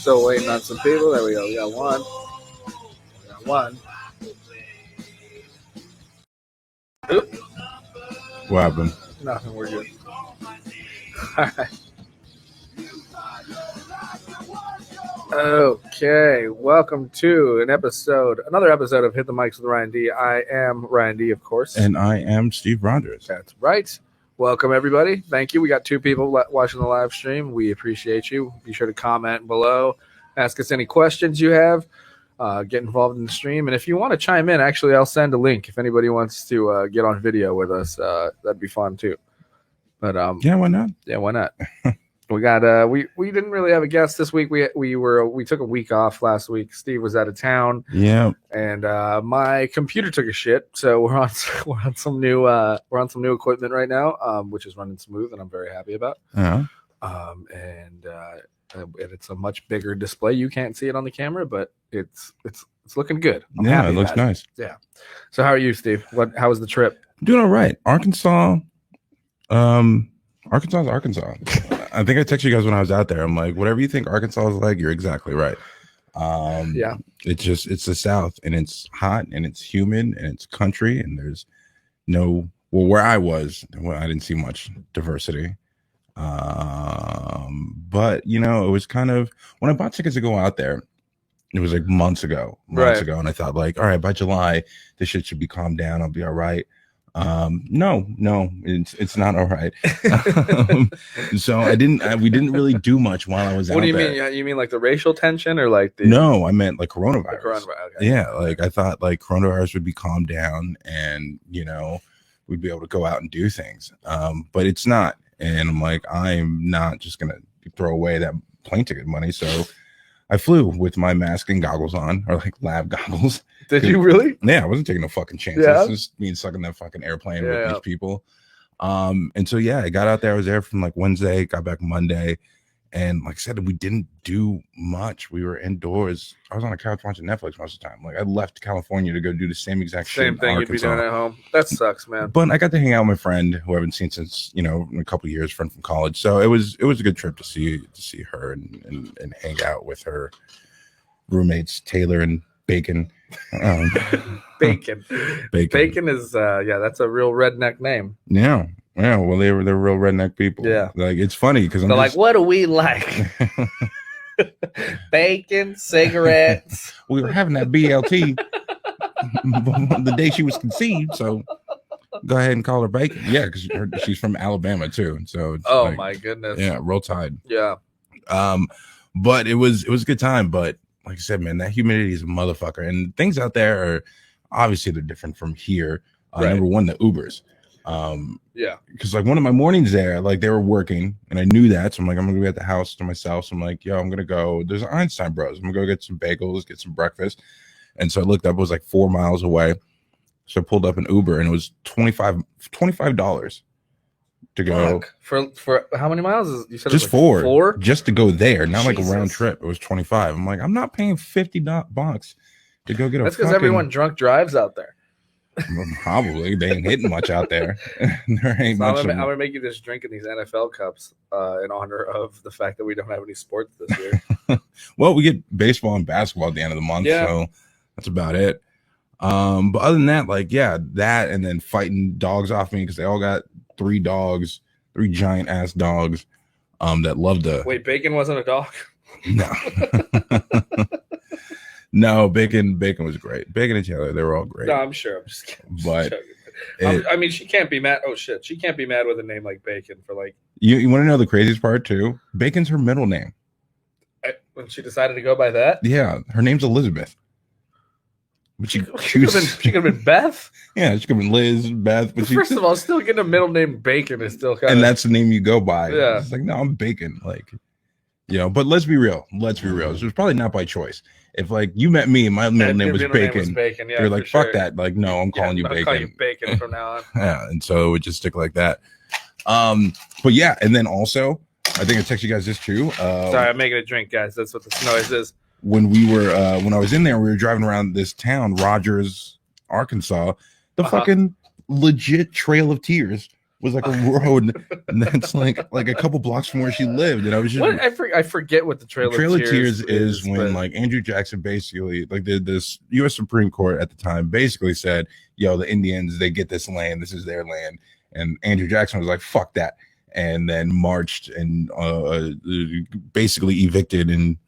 Still waiting on some people. There we go. We got one. Oop. What happened? Nothing. We're good. All right. Okay. Welcome to another episode of Hit the Mics with Ryan D. I am Ryan D, of course. And I am Steve Rogers. That's right. Welcome, everybody. Thank you. We got 2 people watching the live stream. We appreciate you. Be sure to comment below. Ask us any questions you have. Get involved in the stream. And if you want to chime in, actually, I'll send a link if anybody wants to get on video with us. That'd be fun, too. But yeah, why not? Yeah, why not? We got we didn't really have a guest this week. We took a week off last week. Steve was out of town. Yeah. And my computer took a shit, so we're on some new equipment right now, which is running smooth, and I'm very happy about. Uh-huh. And it's a much bigger display. You can't see it on the camera, but it's looking good. I'm happy it looks nice. Yeah. So how are you, Steve? How was the trip? Doing all right. Arkansas. Arkansas is Arkansas. I think I texted you guys when I was out there. I'm like, whatever you think Arkansas is like, you're exactly right. Yeah. It's the South, and it's hot, and it's humid, and it's country, and there's where I was, I didn't see much diversity. But it was kind of, when I bought tickets to go out there, it was like months ago, and I thought, like, all right, by July this shit should be calmed down, I'll be all right. No, it's not all right. So we didn't really do much while I was out there. What do you mean? You mean like the racial tension, or like No, I meant like coronavirus. Okay. Yeah, like I thought like coronavirus would be calmed down, and we'd be able to go out and do things. But it's not. And I'm like, I'm not just going to throw away that plane ticket money. So I flew with my mask and goggles on, or like lab goggles. Did you really? Yeah, I wasn't taking no fucking chances. Yeah. Just me stuck in that fucking airplane with these people. And so, yeah, I got out there. I was there from like Wednesday, got back Monday. And like I said, we didn't do much. We were indoors. I was on a couch watching Netflix most of the time. Like I left California to go do the same exact same thing you'd be doing at home. That sucks, man. But I got to hang out with my friend who I haven't seen since in a couple of years, friend from college. So it was a good trip to see her and hang out with her roommates Taylor and Bacon. Bacon is that's a real redneck name. Yeah, well, they're real redneck people. Yeah, like it's funny because they're like, what do we like? Bacon, cigarettes. We were having that BLT the day she was conceived, so go ahead and call her Bacon. Yeah, because she's from Alabama too, so it's my goodness, yeah, Roll Tide. Yeah. But it was a good time. But like I said, man, that humidity is a motherfucker, and things out there are obviously they're different from here. Number one, the Ubers. Yeah, because like one of my mornings there, like they were working, and I knew that, so I'm like, I'm gonna be at the house to myself. So I'm like, yo, I'm gonna go. There's Einstein Bros. I'm gonna go get some bagels, get some breakfast. And so I looked up, it was like 4 miles away. So I pulled up an Uber, and it was $25 to go. For how many miles? You said just it was like 4 just to go there, not Jesus. like a round trip. It was 25. I'm like, I'm not paying $50 to go get a. That's because everyone drunk drives out there. Probably they ain't hitting much out there. There ain't much. I'm gonna make you just drink in these NFL cups in honor of the fact that we don't have any sports this year. Well, we get baseball and basketball at the end of the month, so that's about it. But other than that, like, yeah, that and then fighting dogs off me because they all got 3 dogs, 3 giant ass dogs that love to. Wait, Bacon wasn't a dog? No. No, Bacon was great. Bacon and Taylor, they were all great. No, I'm sure. I'm just kidding. But I mean, she can't be mad. Oh shit, she can't be mad with a name like Bacon for like. You want to know the craziest part too? Bacon's her middle name. When she decided to go by that. Yeah, her name's Elizabeth. But she could have been Beth. Yeah, she could have been Liz, Beth. But first of all, still getting a middle name Bacon is still kind of. And that's the name you go by. Yeah. It's like, no, I'm Bacon. Like, you know, but let's be real. It was probably not by choice. If like you met me, my middle name was Bacon. Yeah, you're like, fuck that. Like, no, I'm calling you Bacon. Bacon. I'll call you Bacon from now on. Yeah, and so it would just stick like that. But yeah, and then also, I think I texted you guys this too. Sorry, I'm making a drink, guys. That's what this noise is. When we were when I was in there, we were driving around this town, Rogers, Arkansas. The fucking legit Trail of Tears was like a road, and that's like a couple blocks from where she lived. And I was just I forget what the Trail of Tears is when like Andrew Jackson basically like this U.S. Supreme Court at the time basically said, "Yo, the Indians, they get this land. This is their land." And Andrew Jackson was like, "Fuck that," and then marched and basically evicted and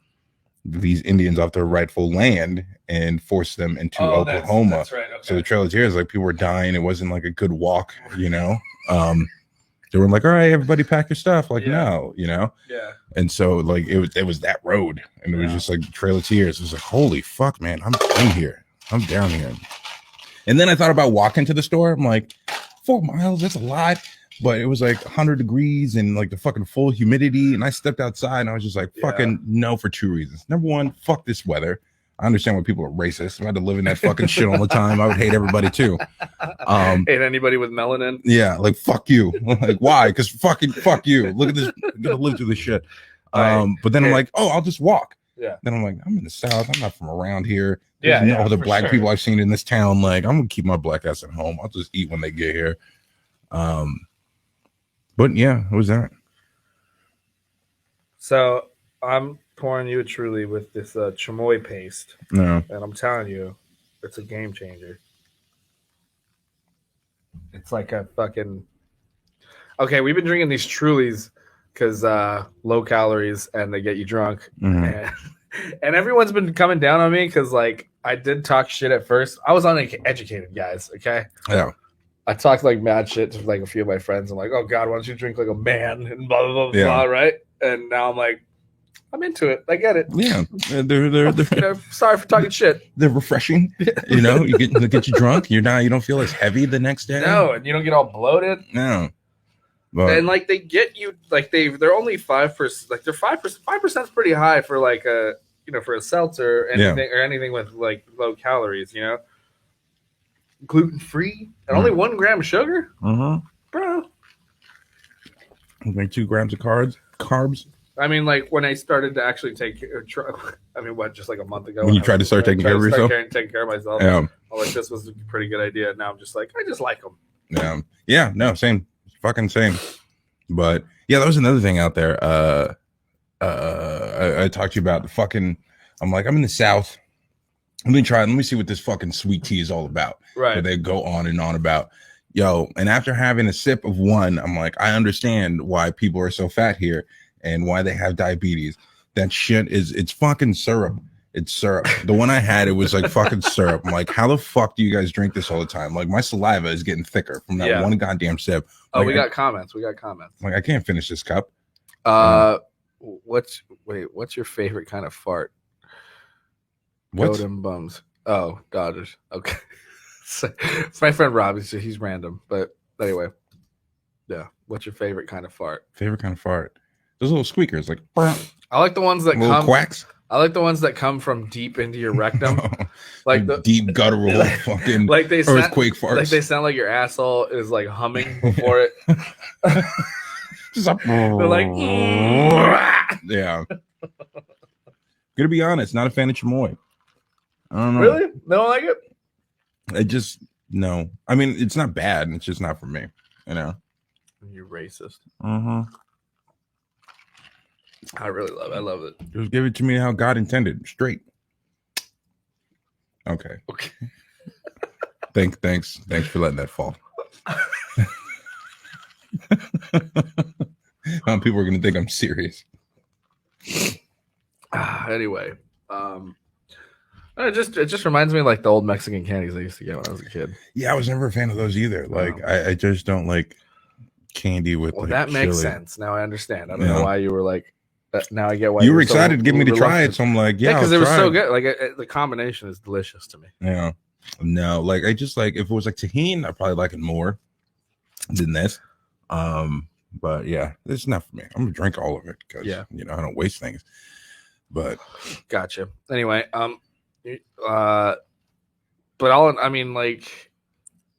these Indians off their rightful land and forced them into Oklahoma. That's right. Okay. So the Trail of Tears, like people were dying. It wasn't like a good walk, you know. They were like, all right, everybody pack your stuff. Like, no, you know. Yeah. And so like it was that road, and it was just like Trail of Tears. It was like, holy fuck, man, I'm down here. And then I thought about walking to the store. I'm like, 4 miles, that's a lot. But it was like 100 degrees and like the fucking full humidity. And I stepped outside and I was just like, fucking no, for 2 reasons. Number one, fuck this weather. I understand when people are racist. If I had to live in that fucking shit all the time, I would hate everybody too. Hate anybody with melanin. Yeah, like fuck you. Like why? Because fucking fuck you. Look at this. I'm gonna live through this shit. But then I'm like, oh, I'll just walk. Yeah. Then I'm like, I'm in the South. I'm not from around here. There's no other black people I've seen in this town. Like, I'm gonna keep my black ass at home. I'll just eat when they get here. But yeah, what was that? So I'm pouring you a Truly with this chamoy paste. No. And I'm telling you, it's a game changer. It's like a fucking. Okay, we've been drinking these Trulies because low calories and they get you drunk. Mm-hmm. And everyone's been coming down on me because like I did talk shit at first. I was uneducated, guys. Okay. Yeah. I talked like mad shit to like a few of my friends. I'm like, oh God, why don't you drink like a man and blah, blah, blah, blah, right? And now I'm like, I'm into it. I get it. Yeah. They're sorry for talking shit. They're refreshing. You know, you get you drunk. You don't feel as heavy the next day. No, and you don't get all bloated. No. But, and like they get you like they're only 5%. Like they're 5%. 5% is pretty high for like a for a seltzer or anything with like low calories, gluten free and only 1 gram of sugar. Bro. Like 2 grams of carbs. I mean, like when I started to actually just like a month ago. When you tried to start taking care of yourself? Taking care of myself. Yeah. I'm like, this was a pretty good idea. Now I'm just like, I just like them. Yeah. Yeah. No, same. Fucking same. But yeah, that was another thing out there. I talked to you about the fucking. I'm like, I'm in the South. Let me see what this fucking sweet tea is all about. Right. Where they go on and on about, yo. And after having a sip of one, I'm like, I understand why people are so fat here and why they have diabetes. That shit it's fucking syrup. It's syrup. The one I had, it was like fucking syrup. I'm like, how the fuck do you guys drink this all the time? Like my saliva is getting thicker from that one goddamn sip. Like, we got comments. Like I can't finish this cup. What's your favorite kind of fart? What? Golden bums. Oh, Dodgers. Okay. So, it's my friend Robbie, so he's random. But anyway. Yeah. What's your favorite kind of fart? Favorite kind of fart. Those little squeakers, like I like the ones that little come quacks. I like the ones that come from deep into your rectum. Like the deep guttural fucking like they earthquake farts. Like they sound like your asshole is like humming before it. They're like yeah. Gonna be honest, not a fan of chamoy. I don't know. Really? They don't like it? I just no. I mean, it's not bad. It's just not for me. You're racist. I really love it. I love it. Just give it to me how God intended. Straight. Okay. Thanks for letting that fall. People are gonna think I'm serious. Anyway, it just reminds me of like the old Mexican candies I used to get when I was a kid. Yeah, I was never a fan of those either. Like, I just don't like candy with. Well, like, that makes chili. sense. Now I understand. I don't know why you were like. Now I get why you were excited to get me to try it. So I'm like, yeah, because it was so good. Like the combination is delicious to me. Yeah, no, like I just like if it was like tahini, I probably like it more than this. But yeah, it's not for me. I'm gonna drink all of it because I don't waste things. But gotcha. Anyway, but I mean, like,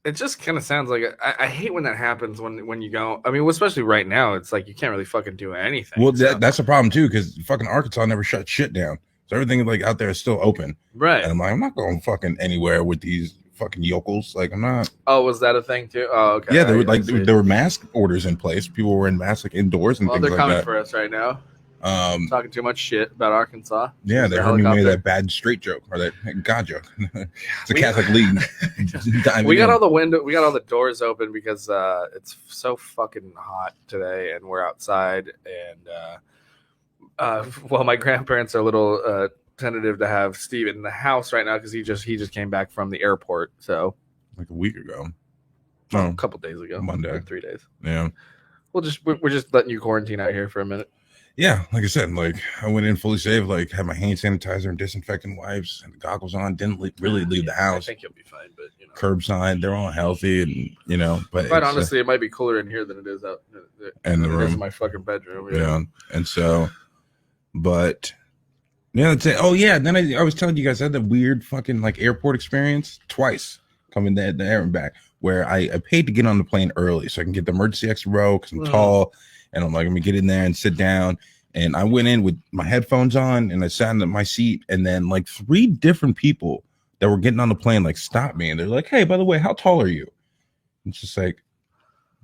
it just kind of sounds like I hate when that happens when you go. I mean, especially right now, it's like you can't really fucking do anything. Well, that's a problem too because fucking Arkansas never shut shit down, so everything like out there is still open. Right. And I'm like, I'm not going fucking anywhere with these fucking yokels. Like, I'm not. Oh, was that a thing too? Oh, okay. Yeah, there were mask orders in place. People were in masks like indoors and things like that. They're coming for us right now. Talking too much shit about Arkansas. Yeah, they heard me made that bad straight joke or that God joke. It's a Catholic league. We got all the doors open because it's so fucking hot today, and we're outside. And well, my grandparents are a little tentative to have Steve in the house right now because he just came back from the airport. So like a week ago, a couple days ago, Monday, like 3 days. Yeah, we're just letting you quarantine out here for a minute. Yeah, like I said, like I went in fully safe, like had my hand sanitizer and disinfectant wipes and the goggles on. Didn't really leave the house. I think you'll be fine, but curbside, they're all healthy, and but quite honestly, it might be cooler in here than it is out in the room. In my fucking bedroom. Yeah, and so, but that's it. Oh yeah, then I was telling you guys I had the weird fucking like airport experience twice coming there and back where I paid to get on the plane early so I can get the emergency extra row because I'm tall. And I'm like, let me get in there and sit down. And I went in with my headphones on and I sat in my seat. And then like 3 different people that were getting on the plane like stopped me. And they're like, hey, by the way, how tall are you? It's just like,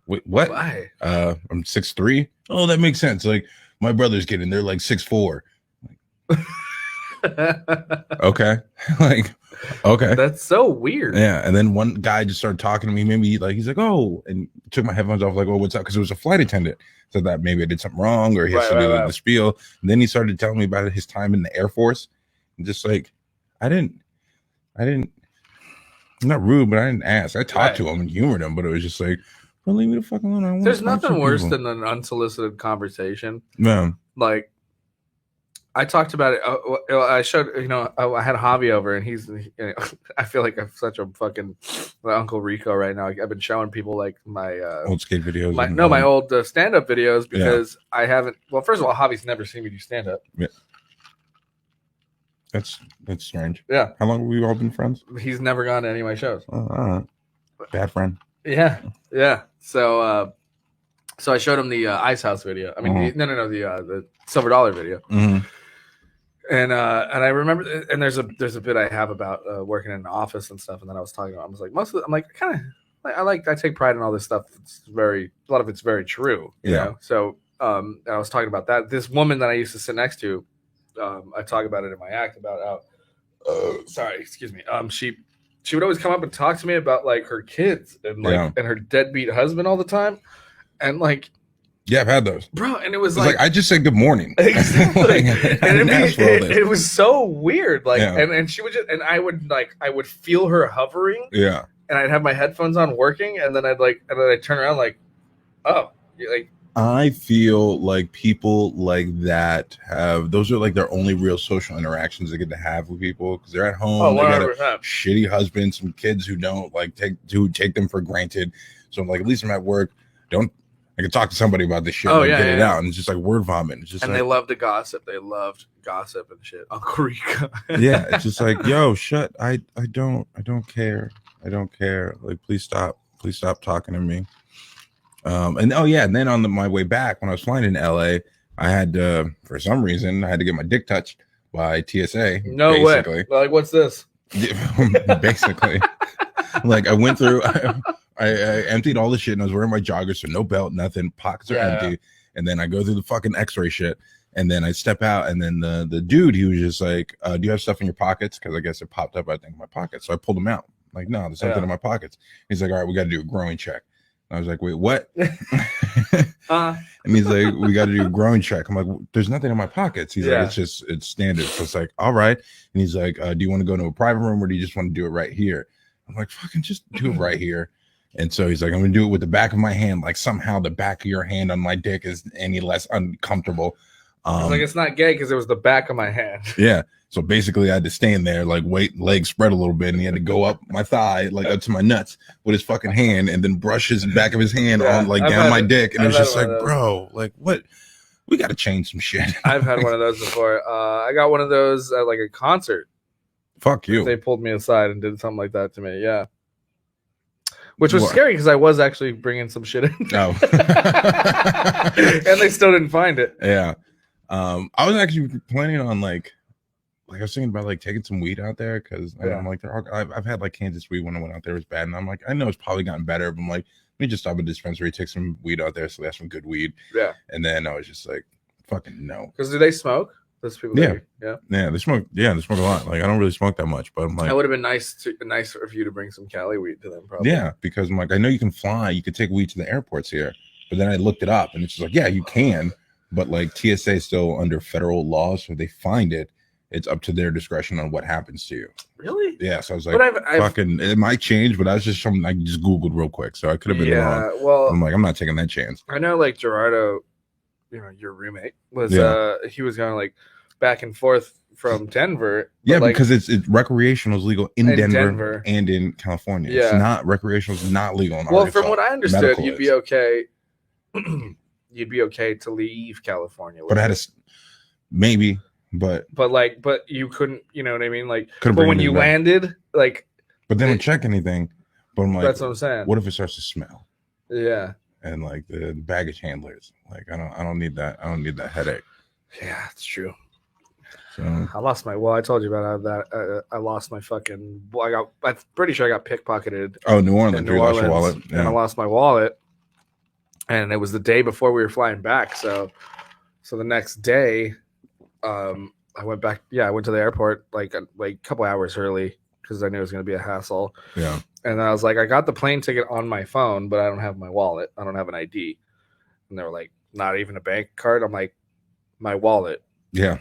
wait, what? Why? I'm 6'3". Oh, that makes sense. Like my brothers get in, they're like 6'4". Okay. Like, okay. That's so weird. Yeah. And then one guy just started talking to me. Maybe like, he's like, oh, and took my headphones off. Like, oh, what's up? Because it was a flight attendant. So that maybe I did something wrong or he has to do the spiel. And then he started telling me about his time in the Air Force. And just like, I didn't, not rude, but I didn't ask. I talked to him and humored him, but it was just like, well, leave me the fuck alone. There's nothing worse than an unsolicited conversation. No. Like, I talked about it. I showed, I had Javi over, and he's. I feel like I'm such a fucking Uncle Rico right now. I've been showing people like my old skate videos. My old stand-up videos because I haven't. Well, first of all, Javi's never seen me do stand-up. Yeah. That's strange. Yeah. How long have we all been friends? He's never gone to any of my shows. Oh, all right. Bad friend. Yeah. So I showed him the Ice House video. I mean, the Silver Dollar video. Mm-hmm. And I remember, and there's a bit I have about working in an office and stuff. And then I was talking about, I was like, I take pride in all this stuff. A lot of it's very true. You know? So, and I was talking about that. This woman that I used to sit next to, I talk about it in my act about how, sorry, excuse me. She would always come up and talk to me about like her kids and and her deadbeat husband all the time. And like, yeah, I've had those, bro. And it was like I just said good morning. Exactly. And it was so weird. Like, and she would just, and I would feel her hovering. Yeah. And I'd have my headphones on working, and then I'd turn around like, oh, like. I feel like people like that those are like their only real social interactions they get to have with people because they're at home. Oh, they got a shitty husband, some kids who don't like take them for granted. So I'm like, at least I'm at work. I can talk to somebody about this shit. Get it out. And it's just like word vomit. It's just they love to gossip. They loved gossip and shit. Uncle Rico. Yeah. It's just like, yo, shut. I don't care. I don't care. Like, please stop. Please stop talking to me. And then on my way back when I was flying in LA, I had for some reason I had to get my dick touched by TSA. No way. Like, what's this? Basically. Like I went through I emptied all the shit and I was wearing my joggers, so no belt, nothing, pockets are empty. And then I go through the fucking x-ray shit and then I step out and then the dude, he was just like, do you have stuff in your pockets? Because I guess it popped up, I think, in my pocket. So I pulled them out. I'm like, no, there's something in my pockets. He's like, all right, we got to do a growing check. I was like, wait, what? And he's like, we got to do a growing check. I'm like, there's nothing in my pockets. He's like, it's standard. So it's like, all right. And he's like, do you want to go to a private room or do you just want to do it right here? I'm like, fucking just do it right here. And so he's like, I'm going to do it with the back of my hand. Like somehow the back of your hand on my dick is any less uncomfortable. I was like, it's not gay because it was the back of my hand. Yeah. So basically I had to stand there, like wait, legs spread a little bit, and he had to go up my thigh, like up to my nuts with his fucking hand, and then brush his back of his hand on like down my dick. And it's just like, bro, like what? We got to change some shit. I've had one of those before. I got one of those at like a concert. Fuck you. They pulled me aside and did something like that to me. Yeah. Which was scary because I was actually bringing some shit in. Oh. And they still didn't find it. Yeah. I was actually planning on like I was thinking about like taking some weed out there because I'm like, I've had like Kansas weed when I went out there, it was bad, and I'm like, I know it's probably gotten better, but I'm like, let me just stop at a dispensary, take some weed out there, so they have some good weed. Yeah. And then I was just like, fucking no. Because do they smoke? Those people? Yeah. They smoke. Yeah, they smoke a lot. Like I don't really smoke that much, but I'm like, it would have been nice for you to bring some Cali weed to them, probably. Yeah, because I'm like, I know you can fly, you could take weed to the airports here, but then I looked it up, and it's just like, yeah, you can, but like TSA is still under federal law, so if they find it, it's up to their discretion on what happens to you. Really? Yeah. So I was like, fucking, it might change, but that's just something I just Googled real quick. So I could have been wrong. Well, I'm like, I'm not taking that chance. I know like Gerardo, your roommate was, he was going like back and forth from Denver. Yeah, like, because it's recreational is legal in Denver and in California. Yeah. It's not, recreational is not legal in Arkansas. From what I understood, medical you'd be okay. You'd be okay to leave California. But I had maybe. But you couldn't, you know what I mean? Like, but when you landed, like, but they don't check anything. But I'm like, that's what I'm saying. What if it starts to smell? Yeah. And like the baggage handlers, like, I don't need that. I don't need that headache. Yeah, it's true. So I lost my. Well, I told you about that. I lost my fucking. I'm pretty sure I got pickpocketed. Oh, New Orleans. You lost your wallet. Yeah. And I lost my wallet. And it was the day before we were flying back. So the next day. I went back. Yeah, I went to the airport like a couple hours early because I knew it was going to be a hassle. Yeah. And I was like, I got the plane ticket on my phone, but I don't have my wallet. I don't have an ID. And they were like, not even a bank card. I'm like, my wallet. Yeah.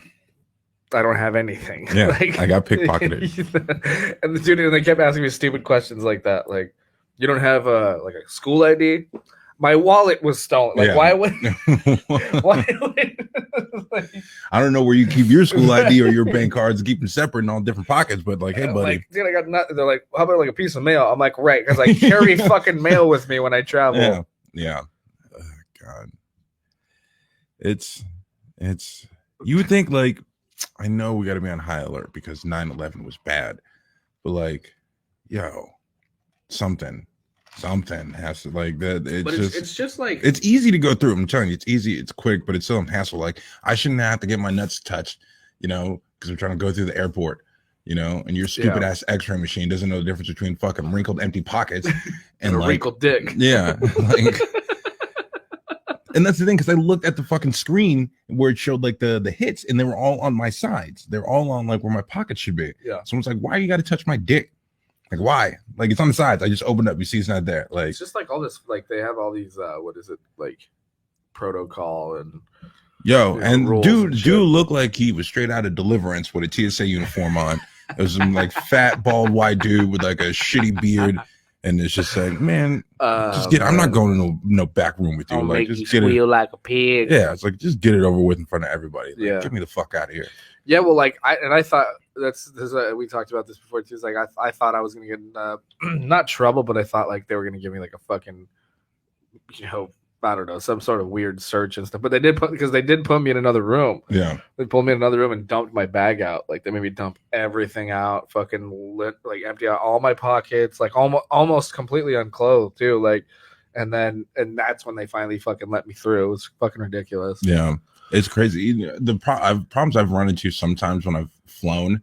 I don't have anything. Yeah. Like, I got pickpocketed. And the dude, and they kept asking me stupid questions like that. Like, you don't have a school ID? My wallet was stolen. Like, why would? Why would? I don't know where you keep your school ID or your bank cards. Keep them separate in all different pockets. But like, hey, buddy, like, dude, I got nothing. They're like, how about like a piece of mail? I'm like, right, because I carry fucking mail with me when I travel. Yeah, yeah. Oh, God, it's. You would think like, I know we got to be on high alert because 9/11 was bad, but like, something has to like that. It's just like it's easy to go through. I'm telling you, it's easy, it's quick, but it's still a hassle. Like I shouldn't have to get my nuts touched, because I'm trying to go through the airport, and your stupid ass X-ray machine doesn't know the difference between fucking wrinkled empty pockets and a like, wrinkled dick. Yeah, like, and that's the thing because I looked at the fucking screen where it showed like the hits, and they were all on my sides. They're all on like where my pockets should be. Yeah. Someone's like, "Why you got to touch my dick?" Like, why? Like, it's on the sides. I just opened up. You see it's not there. Like, it's just like all this, like, they have all these, what is it, like, protocol and... and dude looked like he was straight out of Deliverance with a TSA uniform on. It was some, like, fat, bald, white dude with, like, a shitty beard. And it's just like, man, just get. I'm not going to no back room with you. I'll like, make just you squeal like a pig. Yeah, it's like, just get it over with in front of everybody. Like, get me the fuck out of here. Yeah, well, like, I thought we talked about this before too. It's like I thought I was gonna get not trouble, but I thought like they were gonna give me like a fucking, I don't know, some sort of weird search and stuff. But they did put me in another room. Yeah, they pulled me in another room and dumped my bag out. Like they made me dump everything out, fucking like empty out all my pockets, like almost completely unclothed too. Like, and that's when they finally fucking let me through. It was fucking ridiculous. Yeah. It's crazy. The problems I've run into sometimes when I've flown,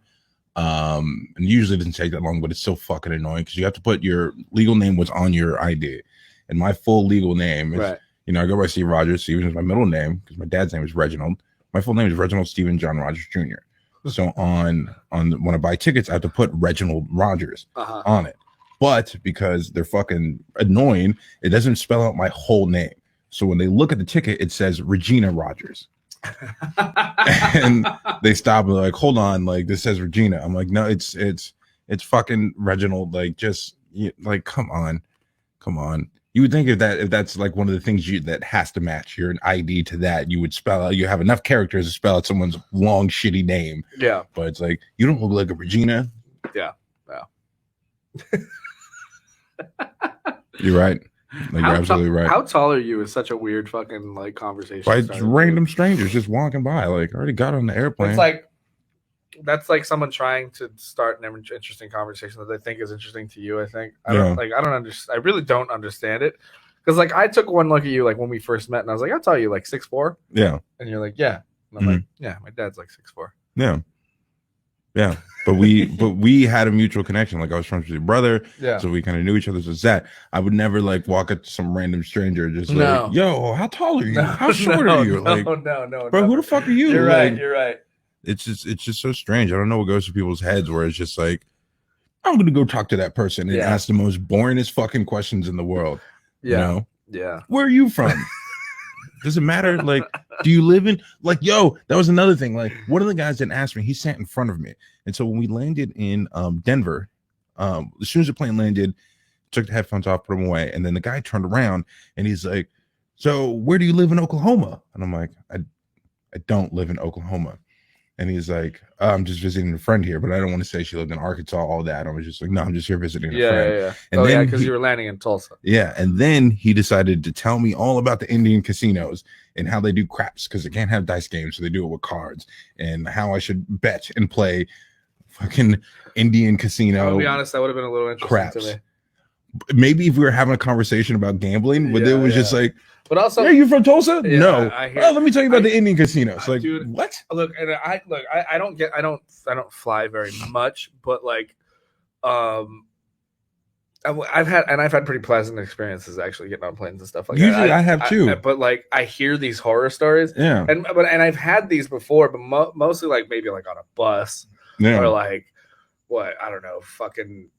and usually it doesn't take that long, but it's so fucking annoying because you have to put your legal name was on your ID, and my full legal name is, I go by Steve Rogers. Steven is my middle name because my dad's name is Reginald. My full name is Reginald Stephen John Rogers Jr. So on when I buy tickets, I have to put Reginald Rogers on it. But because they're fucking annoying, it doesn't spell out my whole name. So when they look at the ticket, it says Regina Rogers. And they stop and they're like, hold on, like this says Regina. I'm like, no, it's fucking Reginald. Like, just like, come on. You would think if that's like one of the things that has to match your ID to that, you would spell out, you have enough characters to spell out someone's long shitty name. Yeah. But it's like, you don't look like a Regina. Yeah. You're right. Like, you're absolutely right. How tall are you is such a weird fucking like conversation. By random strangers just walking by. Like, I already got on the airplane. It's like, that's like someone trying to start an interesting conversation that they think is interesting to you. I think I really don't understand it, because like I took one look at you like when we first met and I was like, I tell you like 6'4". Yeah. And you're like, yeah. And I'm like, yeah, my dad's like 6'4". Yeah. But we had a mutual connection. Like, I was friends with your brother. Yeah. So we kind of knew each other. So that I would never like walk up to some random stranger just like, yo, how tall are you? How short are you? Like, no. Bro, who the fuck are you? You're like, right. It's just so strange. I don't know what goes through people's heads where it's just like, I'm gonna go talk to that person and ask the most boringest fucking questions in the world. Yeah. You know? Yeah. Where are you from? Does it matter? Like, do you live in, like, yo, that was another thing. Like, one of the guys didn't ask me, he sat in front of me. And so when we landed in Denver, as soon as the plane landed, took the headphones off, put them away. And then the guy turned around and he's like, so where do you live in Oklahoma? And I'm like, I don't live in Oklahoma. And he's like, I'm just visiting a friend here, but I don't want to say she lived in Arkansas, all that. I was just like, no, I'm just here visiting a friend. Yeah. And then because you were landing in Tulsa. Yeah. And then he decided to tell me all about the Indian casinos and how they do craps, because they can't have dice games, so they do it with cards, and how I should bet and play fucking Indian casino. I'll be honest, that would have been a little interesting craps. to me. Maybe if we were having a conversation about gambling, but it was just like, but also, are you from Tulsa? Yeah, no. Let me tell you about the Indian casinos. Like, dude, what? Look, and I don't fly very much, but like, I've had pretty pleasant experiences actually getting on planes and stuff like Usually that. I have too. But like, I hear these horror stories. Yeah. And I've had these before, but mostly like maybe like on a bus or like what, I don't know, fucking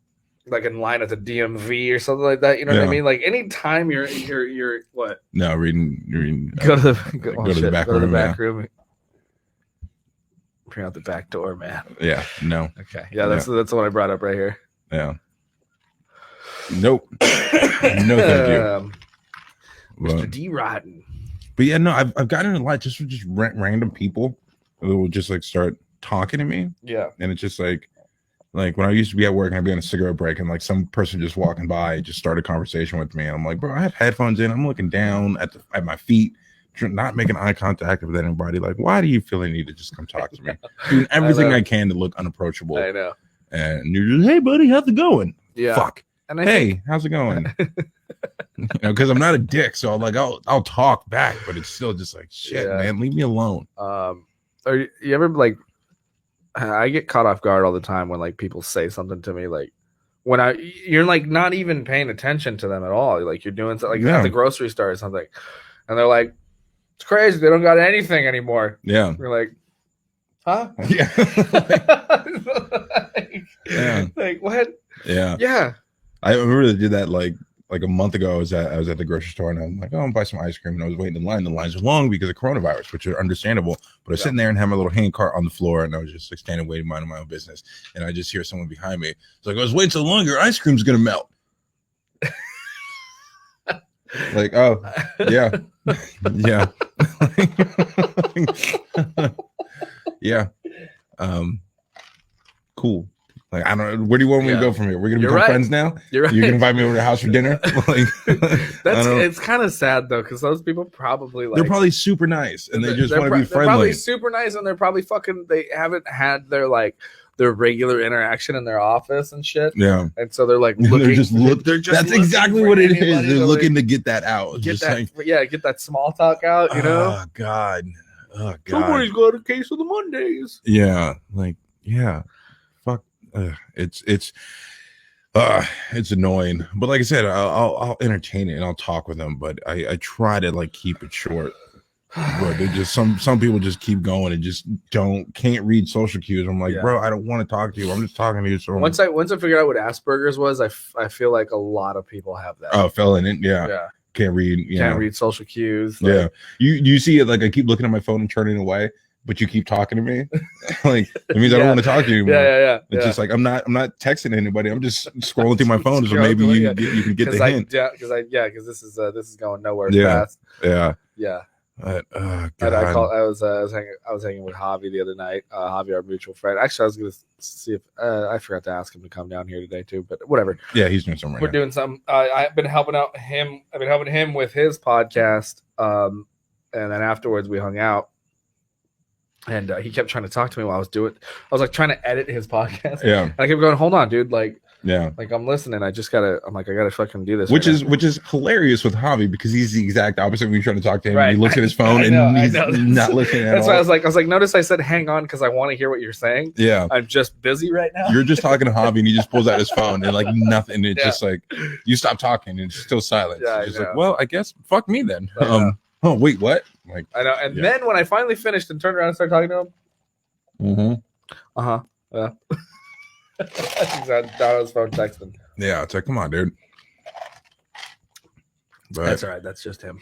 like in line at the DMV or something like that. You know what I mean? Like anytime you're what? No, reading. Go to the back room. Bring out the back door, man. Yeah. No. Okay. Yeah, that's the one I brought up right here. Yeah. Nope. No, thank you, Mr. D. Rotten. But yeah, no, I've gotten in a lot just with random people who will just like start talking to me. Yeah. And it's just like when I used to be at work and I'd be on a cigarette break and like some person just walking by just started a conversation with me, and I'm like, bro, I have headphones in. I'm looking down at my feet, not making eye contact with anybody. Like, why do you feel the need to just come talk to me? Doing everything I can to look unapproachable. I know. And you're just, hey, buddy, how's it going? Yeah. Fuck. And hey, how's it going? Because I'm not a dick, so I'll talk back, but it's still just like, shit, man, leave me alone. Are you ever like? I get caught off guard all the time when like people say something to me, like when you're like not even paying attention to them at all. Like you're doing something like at the grocery store or something, and they're like, "It's crazy, they don't got anything anymore." Yeah, you're like, huh? Yeah, like what? Yeah. I remember they did that like a month ago. I was at the grocery store and I'm like, oh, I'm buy some ice cream, and I was waiting in line. The lines were long because of coronavirus, which are understandable. But I was sitting there and had my little hand cart on the floor, and I was just like standing waiting, minding my own business. And I just hear someone behind me. It's like, I was waiting so long, your ice cream's gonna melt. Like, oh yeah, yeah, yeah. Cool. Like, I don't know. Where do you want me to go from here? We're gonna become friends now. You're right. You're gonna invite me over to the house for dinner. Like, it's kind of sad though, because those people probably like, they're probably super nice and they just want to be friendly. They're probably super nice, and they're probably fucking. They haven't had their regular interaction in their office and shit. Yeah, and so they're like looking. They're just that's exactly what it is. They're looking to get that out. Get that small talk out. You know? Oh God. Somebody's got a case of the Mondays. Yeah, like fuck. It's annoying, but like I said, I'll entertain it and I'll talk with them, but I try to like keep it short. Bro, they just some people just keep going and just can't read social cues. I'm like, bro, I don't want to talk to you. I'm just talking to you. So once I figured out what Asperger's was, I feel like a lot of people have that. Oh, fell in it. Yeah. Can't read. Can't read social cues. Like, yeah. You see it like I keep looking at my phone and turning away, but you keep talking to me. Like it means I don't want to talk to you anymore. Yeah. It's just like I'm not texting anybody. I'm just scrolling through my phone, so maybe you can get the hint. Because this is going nowhere fast. Yeah. But, I was hanging with Javi the other night. Javi, our mutual friend. Actually, I was gonna see if I forgot to ask him to come down here today too. But whatever. Yeah, he's doing something. We're doing something. I've been helping him. I've been helping him with his podcast. And then afterwards we hung out. And he kept trying to talk to me while I was doing. I was like trying to edit his podcast. Yeah. And I kept going, hold on, dude. Like. Yeah, like I'm listening. I gotta fucking do this. Which is hilarious with Javi because he's the exact opposite when you're trying to talk to him. Right. And he looks at his phone and he's not listening at all. That's why I was like, notice I said hang on because I want to hear what you're saying. Yeah, I'm just busy right now. You're just talking to Javi and he just pulls out his phone and like nothing. It's just like you stop talking and it's still silent. Yeah, it's just like, well, I guess fuck me then. Oh wait, what? Like I know. And then when I finally finished and turned around and started talking to him. Yeah. He's down his phone texting. Yeah, it's like, come on, dude. But that's all right. That's just him.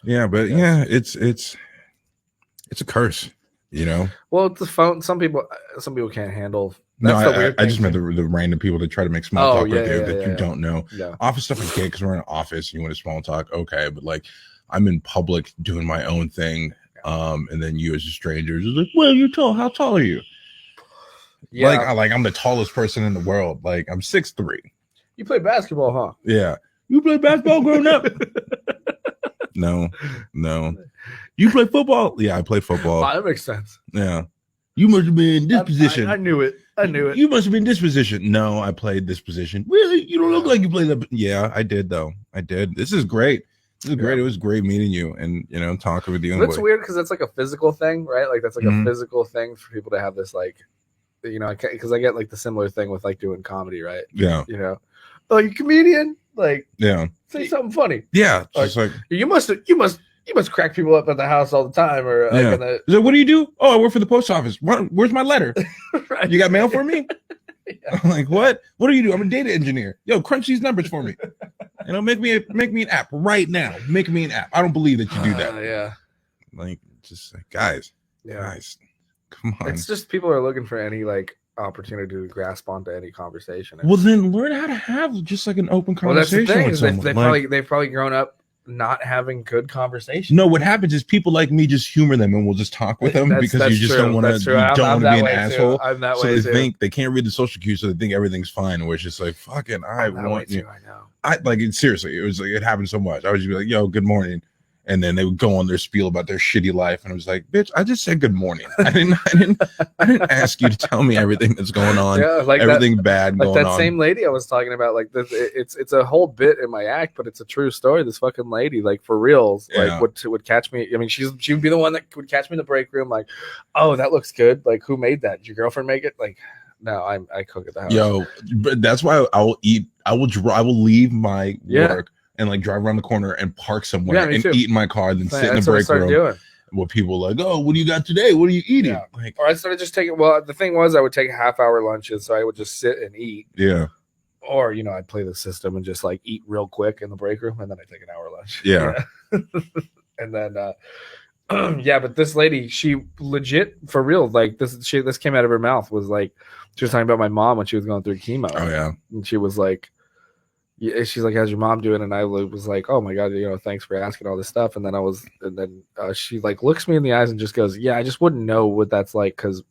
Yeah, but it's a curse, you know. Well, it's the phone. Some people can't handle. I just meant the random people that try to make small talk with you that you don't know. Yeah. Office stuff I get because we're in an office and you want to small talk, okay, but like I'm in public doing my own thing, and then you as a stranger is like, well, you're tall. How tall are you? Yeah, like I'm the tallest person in the world. Like I'm 6'3". You play basketball, huh? Yeah. You play basketball growing up? No. You play football? Yeah, I play football. That makes sense. Yeah. You must have been in this position. I knew it. You must have been in this position. No, I played this position. Really? You don't look like you played that. Yeah, I did though. I did. This is great. It was great meeting you and talking with you. That's weird because it's like a physical thing, right? Like that's like a physical thing for people to have this like. Because I get like the similar thing with like doing comedy, right? Yeah. Oh, you comedian? Like, yeah. Say something funny. Yeah. Just like you must crack people up at the house all the time, or like, what do you do? Oh, I work for the post office. Where's my letter? Right. You got mail for me? Yeah. I'm like, what? What do you do? I'm a data engineer. Yo, crunch these numbers for me. Make me an app right now. Make me an app. I don't believe that you do that. Yeah. Like, just like, guys. Come on. It's just people are looking for any like opportunity to grasp onto any conversation. Well, then learn how to have just like an open conversation with someone. They've probably grown up not having good conversation. No, what happens is people like me just humor them and we'll just talk with them because you just don't want to be an asshole. I'm that so way they too. think they can't read the social cues, so they think everything's fine. Where it's just like fucking, I want you. I know. I like it seriously. It was like it happened so much. I would just be like, "Yo, good morning," and then they would go on their spiel about their shitty life, and I was like, "Bitch, I just said good morning. I didn't ask you to tell me everything that's going on. Yeah, like everything bad going on." Like that same lady I was talking about. Like this, it's a whole bit in my act, but it's a true story. This fucking lady, like for reals, like would catch me. I mean, she would be the one that would catch me in the break room. Like, oh, that looks good. Like, who made that? Did your girlfriend make it? Like. No, I cook at the house. Yo, but that's why I will eat. I will leave my work and like drive around the corner and park somewhere and eat in my car, then sit in the break room. Doing. What people are like, oh, what do you got today? What are you eating? Yeah. Like, or I started just taking. Well, the thing was, I would take half-hour lunches, so I would just sit and eat. Yeah. Or I'd play the system and just like eat real quick in the break room, and then I take an hour lunch. Yeah. And then. But this lady, she legit for real, like this came out of her mouth was like she was talking about my mom when she was going through chemo. Oh yeah. And she was like, she's like, how's your mom doing? And I was like, oh my God, thanks for asking all this stuff. And then she like looks me in the eyes and just goes, yeah, I just wouldn't know what that's like because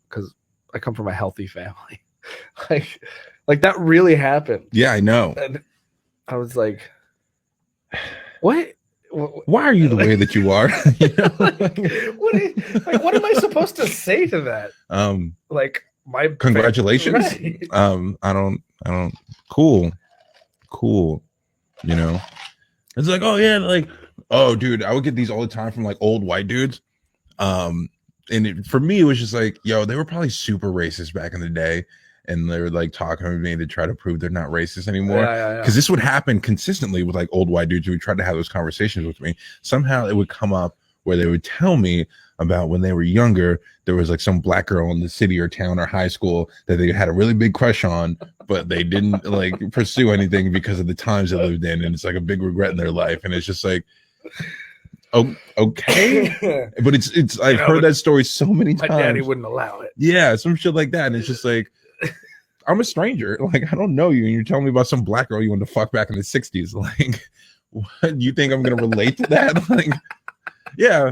I come from a healthy family. like that really happened. Yeah, I know. And I was like, what? Why are you the way that you are? What am I supposed to say to that? Like my congratulations. Right. I don't. Cool. It's like, oh yeah, like, oh dude, I would get these all the time from like old white dudes. And for me, it was just like, yo, they were probably super racist back in the day. And they were like talking to me to try to prove they're not racist anymore. Because this would happen consistently with like old white dudes who would try to have those conversations with me. Somehow it would come up where they would tell me about when they were younger, there was like some black girl in the city or town or high school that they had a really big crush on, but they didn't like pursue anything because of the times they lived in. And it's like a big regret in their life. And it's just like, oh, okay. But it's I've heard that story so many times. My daddy wouldn't allow it. Yeah, some shit like that. And it's just like, I'm a stranger. Like, I don't know you. And you're telling me about some black girl you wanted to fuck back in the 60s. Like, what? You think I'm going to relate to that? Like, yeah,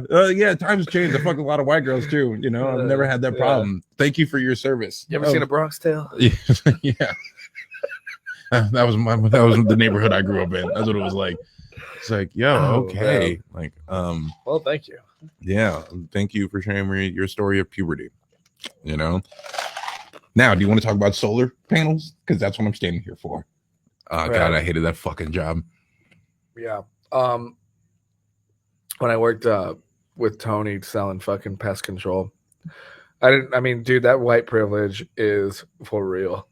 times change. I fucked a lot of white girls too. You know, I've never had that problem. Thank you for your service. You ever seen a Bronx Tale? Yeah. That was the neighborhood I grew up in. That's what it was like. It's like, okay. Man. Like, well, thank you. Yeah, thank you for sharing me your story of puberty. You know. Now, do you want to talk about solar panels? Because that's what I'm standing here for. Right. God, I hated that fucking job. Yeah. When I worked with Tony selling fucking pest control, dude, that white privilege is for real.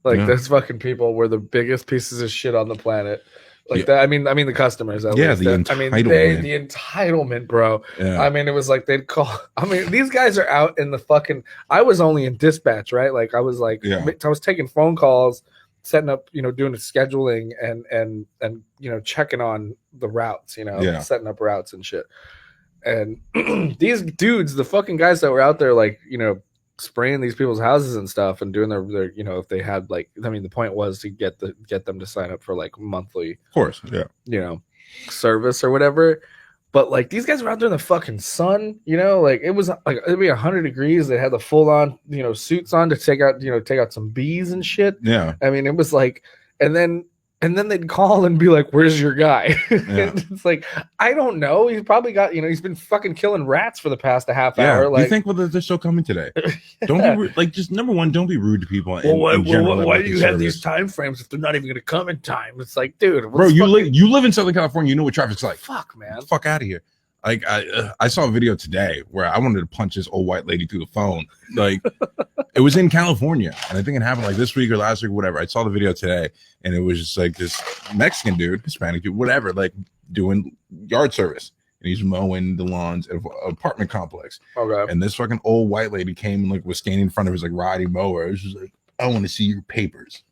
Like, those fucking people were the biggest pieces of shit on the planet. Like that. I mean, the customers. At least. The entitlement. The entitlement, bro. Yeah. I mean, it was like they'd call. I mean, these guys are out in the fucking. I was only in dispatch, right? Like, I was like, I was taking phone calls, setting up, doing the scheduling and checking on the routes, setting up routes and shit. And these dudes, the fucking guys that were out there, like, spraying these people's houses and stuff and doing their if they had like, I mean, the point was to get them to sign up for like monthly, of course, service or whatever. But like, these guys were out there in the fucking sun, like it was like it'd be 100 degrees. They had the full on suits on to take out some bees and shit. Yeah, I mean, it was like, and then they'd call and be like, "Where's your guy?" Yeah. It's like, I don't know. He's probably got, he's been fucking killing rats for the past half hour. Like, you think, well, they're still coming today? Don't be rude. Like, just number one, don't be rude to people. Why do you have these time frames if they're not even going to come in time? It's like, dude, bro, you live in Southern California. You know what traffic's like. Fuck, man. Fuck out of here. Like, I saw a video today where I wanted to punch this old white lady through the phone. Like, it was in California, and I think it happened like this week or last week or whatever. I saw the video today, and it was just like this Mexican dude, Hispanic dude, whatever, like doing yard service, and he's mowing the lawns of an apartment complex. Okay. And this fucking old white lady came and like was standing in front of his like riding mower. It was just like, I want to see your papers.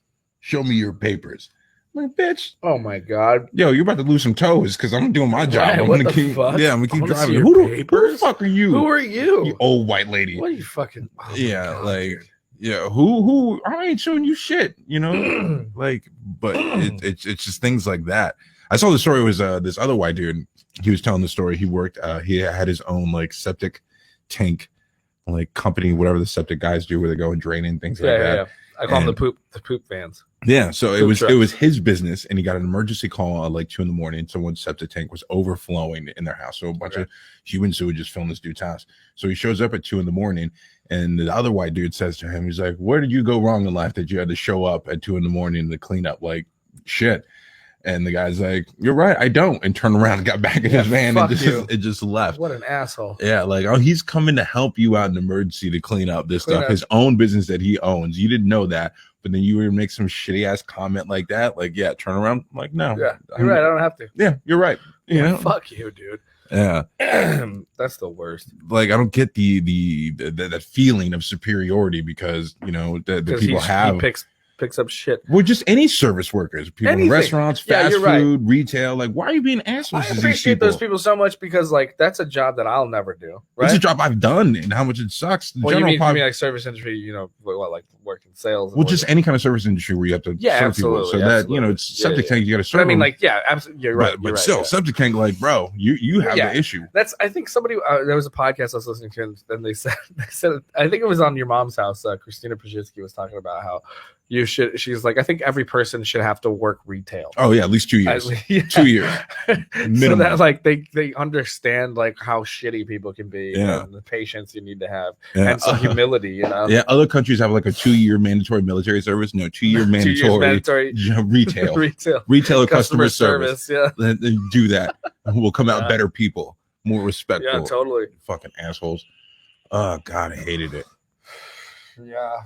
Show me your papers. Like, bitch. Oh my god. Yo, you're about to lose some toes because I'm doing my job. I'm gonna keep driving. Who the fuck are you? Who are you? You old white lady. What are you fucking who I ain't showing you shit, like, but it's just things like that. I saw the story was this other white dude. He was telling the story. He worked he had his own like septic tank like company, whatever the septic guys do where they go and drain in things like that. Yeah. I call them the poop vans. Yeah, so it was his business, and he got an emergency call at like 2 a.m. Someone's septic tank was overflowing in their house, so a bunch of human sewage just filled this dude's house. So he shows up at 2 a.m, and the other white dude says to him, he's like, "Where did you go wrong in life that you had to show up at 2 a.m. to clean up like shit?" And the guy's like, "You're right, I don't," and turned around and got back in his van and just left. What an asshole. Yeah, like, oh, he's coming to help you out in emergency to clean up this stuff. His own business that he owns. You didn't know that, but then you would make some shitty ass comment like that. Like, yeah, turn around. I'm like, no. Yeah, you're right. I don't have to. Yeah, you're right. Fuck you, dude. Yeah. That's the worst. Like, I don't get that feeling of superiority because, the people have. He picks up shit. Well, just any service workers, people in restaurants, fast food, retail. Like, why are you being assholes? I appreciate those people so much because, like, that's a job that I'll never do. Right? It's a job I've done, and how much it sucks. You mean like service industry? Like working sales? Well, just any kind of service industry where you have to serve people. So that it's septic tank, you got to serve. But I mean, like, absolutely, you're right. But still, septic tank, like, bro, you have the issue. I think somebody there was a podcast I was listening to, and they said I think it was on Your Mom's House. Christina Pajitsky was talking about how. She's like, I think every person should have to work retail. Oh yeah, at least 2 years. 2 years. Minimum. So that like they understand like how shitty people can be and the patience you need to have and some humility, Yeah, other countries have like a 2-year mandatory military service. No, 2-year mandatory retail or customer service. Yeah. Then do that. We'll come out better people, more respectful. Yeah, totally. Fucking assholes. Oh God, I hated it. Yeah.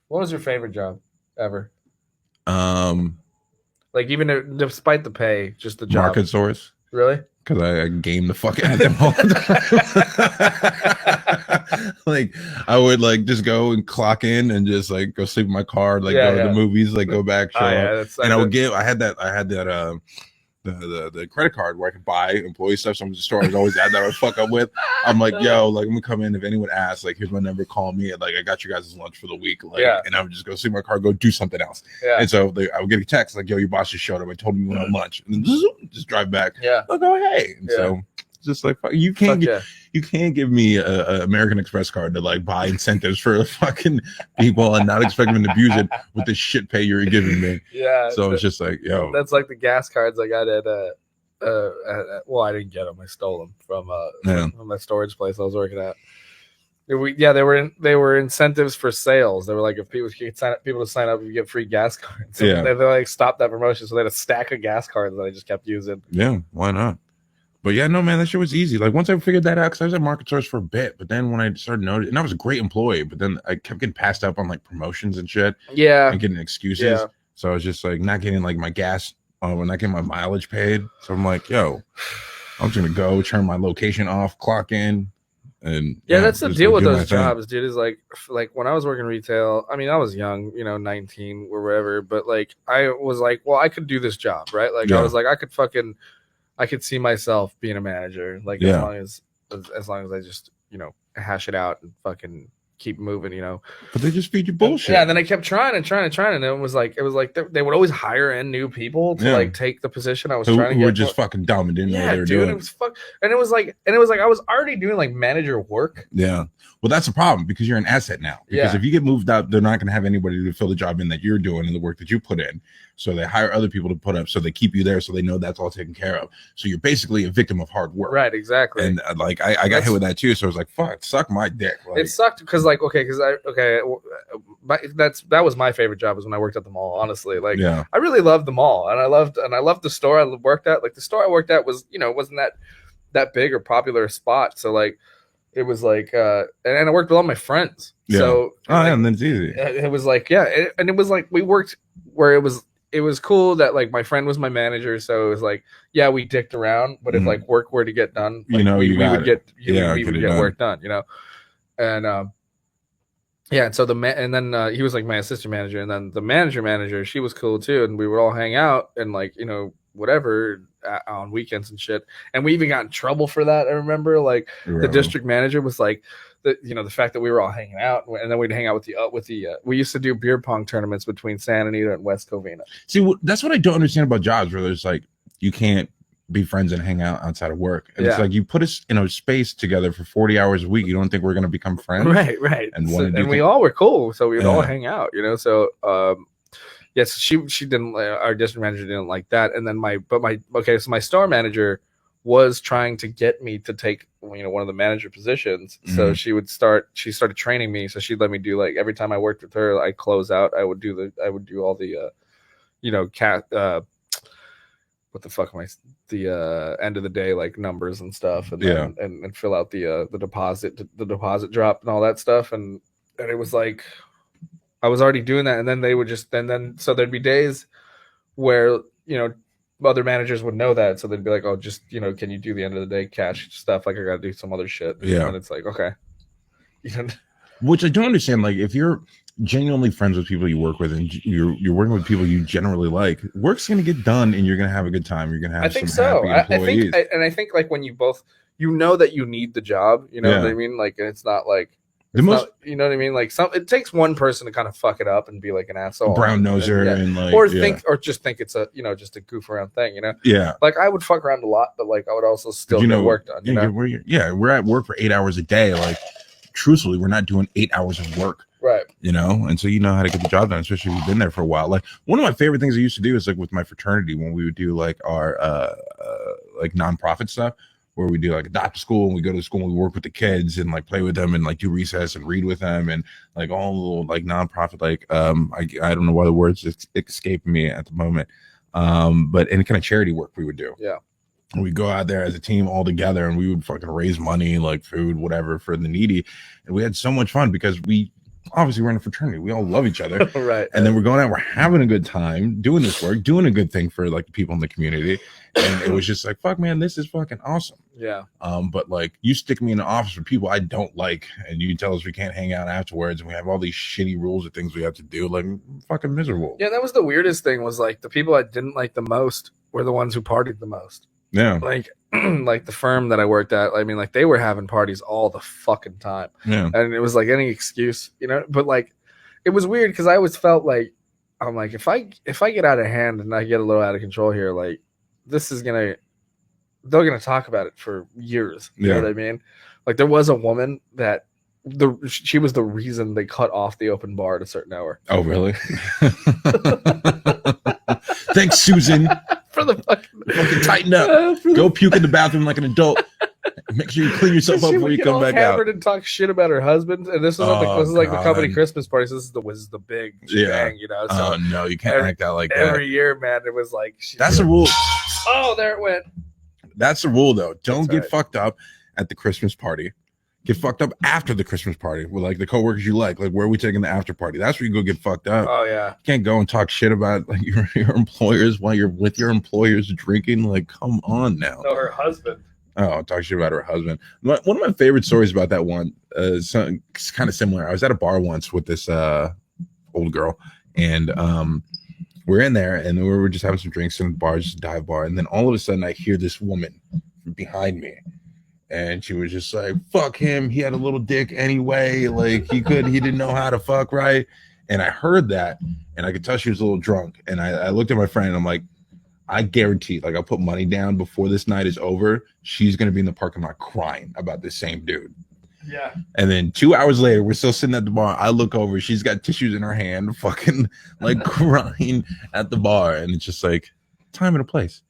What was your favorite job ever? Like even despite the pay, just the job. Market source. Really? because I game the fuck out of them all the time. Like I would like just go and clock in and just like go sleep in my car, like go to the movies, like go back, show up. And I had that the credit card where I could buy employee stuff. Some of the stores always had that I would fuck up with. I'm like, yo, like I'm gonna come in if anyone asks, like here's my number, call me, and like I got you guys' lunch for the week, like, and I would just go see my car, go do something else. And so I would get a text like, yo, your boss just showed up. I told him we went on lunch, and then just drive back. I'll go, hey. And so just like you can't give me a American Express card to like buy incentives for fucking people and not expect them to abuse it with the shit pay you're giving me. So it's just like, yo, that's like the gas cards I got at well, I didn't get them. I stole them from my storage place I was working at. They were incentives for sales. They were like, if people to sign up, you get free gas cards. So they like stopped that promotion, so they had a stack of gas cards that I just kept using. Yeah, why not? But yeah, no, man, that shit was easy. Like once I figured that out, because I was at Market Source for a bit, but then when I started noticing, and I was a great employee, but then I kept getting passed up on like promotions and shit. And getting excuses. So I was just like not getting like my gas, not getting my mileage paid. So I'm like, yo, I'm just gonna go turn my location off, clock in, and that's the deal with those jobs, dude. Is like when I was working retail. I mean, I was young, 19 or whatever, but like I was like, well, I could do this job, right? Like I was like, I could see myself being a manager, like as long as I just hash it out and fucking keep moving, But they just feed you bullshit. And then I kept trying, and it was like they would always hire in new people to like take the position I was trying to get. Who were just fucking dumb and didn't know what they were doing. It was like I was already doing like manager work. Yeah. Well, that's a problem because you're an asset now. Because if you get moved up, they're not going to have anybody to fill the job in that you're doing and the work that you put in. So they hire other people to put up, so they keep you there, so they know that's all taken care of. So you're basically a victim of hard work. Right, exactly. And like I got hit with that too. So I was like, fuck, suck my dick. Like, it sucked because that was my favorite job, was when I worked at the mall. Honestly, like I really loved the mall, and I loved the store I worked at. Like the store I worked at was wasn't that big or popular spot. So like it was like and I worked with all my friends. So and then it's easy. It was like and it was like we worked where it was cool that like my friend was my manager, so it was like we dicked around, but if like work were to get done, like, we would get work done, and and so and then he was like my assistant manager, and then the manager, she was cool too, and we would all hang out and like whatever on weekends and shit, and we even got in trouble for that. I remember like the district manager was like, the fact that we were all hanging out, and then we'd hang out with the we used to do beer pong tournaments between Santa Anita and West Covina. See, that's what I don't understand about jobs where there's like you can't be friends and hang out outside of work. And it's like you put us in a space together for 40 hours a week. You don't think we're going to become friends, right? And we all were cool, so we would all hang out, So yes, she didn't. Our district manager didn't like that, and then so my store manager was trying to get me to take one of the manager positions. So she started training me, so she'd let me do like every time I worked with her, I'd close out, I would do all the what the fuck am I the end of the day like numbers and stuff, and then, and fill out the deposit drop and all that stuff, and it was like I was already doing that, and then they would so there'd be days where other managers would know that, so they'd be like, oh, just can you do the end of the day cash stuff, like I gotta do some other shit, and it's like, okay. Which I don't understand. Like if you're genuinely friends with people you work with, and you're working with people you generally like, work's gonna get done and you're gonna have a good time, you're gonna have happy employees. I think like when you both that you need the job, what I mean, like, and it's not like not, you know what I mean? Like it takes one person to kind of fuck it up and be like an asshole, brown noser, and like, or just think it's a just a goof around thing, Like I would fuck around a lot, but like I would also still get work done. We're at work for 8 hours a day. Like truthfully, we're not doing 8 hours of work, right? And so how to get the job done, especially if you've been there for a while. Like one of my favorite things I used to do is like with my fraternity when we would do like our like nonprofit stuff, where we do like adopt a school, and we go to the school and we work with the kids and like play with them and like do recess and read with them and like all little like nonprofit, like I don't know why the words escape me at the moment, but any kind of charity work we would do. And we'd go out there as a team all together, and we would fucking raise money, like food, whatever, for the needy. And we had so much fun because we obviously we're in a fraternity. We all love each other. Right. And then we're going out, we're having a good time, doing this work, doing a good thing for like the people in the community. And it was just like, fuck, man, this is fucking awesome. Yeah. But like, you stick me in the office with people I don't like, and you tell us we can't hang out afterwards, and we have all these shitty rules of things we have to do. Like, fucking miserable. Yeah, that was the weirdest thing. Was like the people I didn't like the most were the ones who partied the most. Yeah. Like, like the firm that I worked at. I mean, like they were having parties all the fucking time. Yeah. And it was like any excuse, you know. But like, it was weird because I always felt like I'm like if I get out of hand and I get a little out of control here, like this is they're gonna talk about it for years. You know what I mean? Like there was a woman that she was the reason they cut off the open bar at a certain hour. Oh, really? Thanks, Susan. For the fucking tighten up. Go puke in the bathroom like an adult. Make sure you clean yourself up before you come back out. And talk shit about her husband, and this was like the company Christmas party. So this is the big shebang, you know. So no, you can't act out like that. Every year, man, it was like that's the rule. Oh, there it went. That's the rule, though. Don't get fucked up at the Christmas party. Get fucked up after the Christmas party with like the coworkers you like where are we taking the after party? That's where you go get fucked up. Oh yeah. You can't go and talk shit about like your employers while you're with your employers drinking. Like, come on now. No, her husband. Oh, talk shit about her husband. One of my favorite stories about that one is kind of similar. I was at a bar once with this old girl, and we're in there, and we were just having some drinks in the bar, just a dive bar, and then all of a sudden I hear this woman behind me. And she was just like, fuck him. He had a little dick anyway. Like he didn't know how to fuck right. And I heard that and I could tell she was a little drunk. And I looked at my friend and I'm like, I guarantee, like I'll put money down before this night is over. She's going to be in the parking lot crying about this same dude. Yeah. And then 2 hours later, we're still sitting at the bar. I look over, she's got tissues in her hand, fucking like crying at the bar. And it's just like time and a place.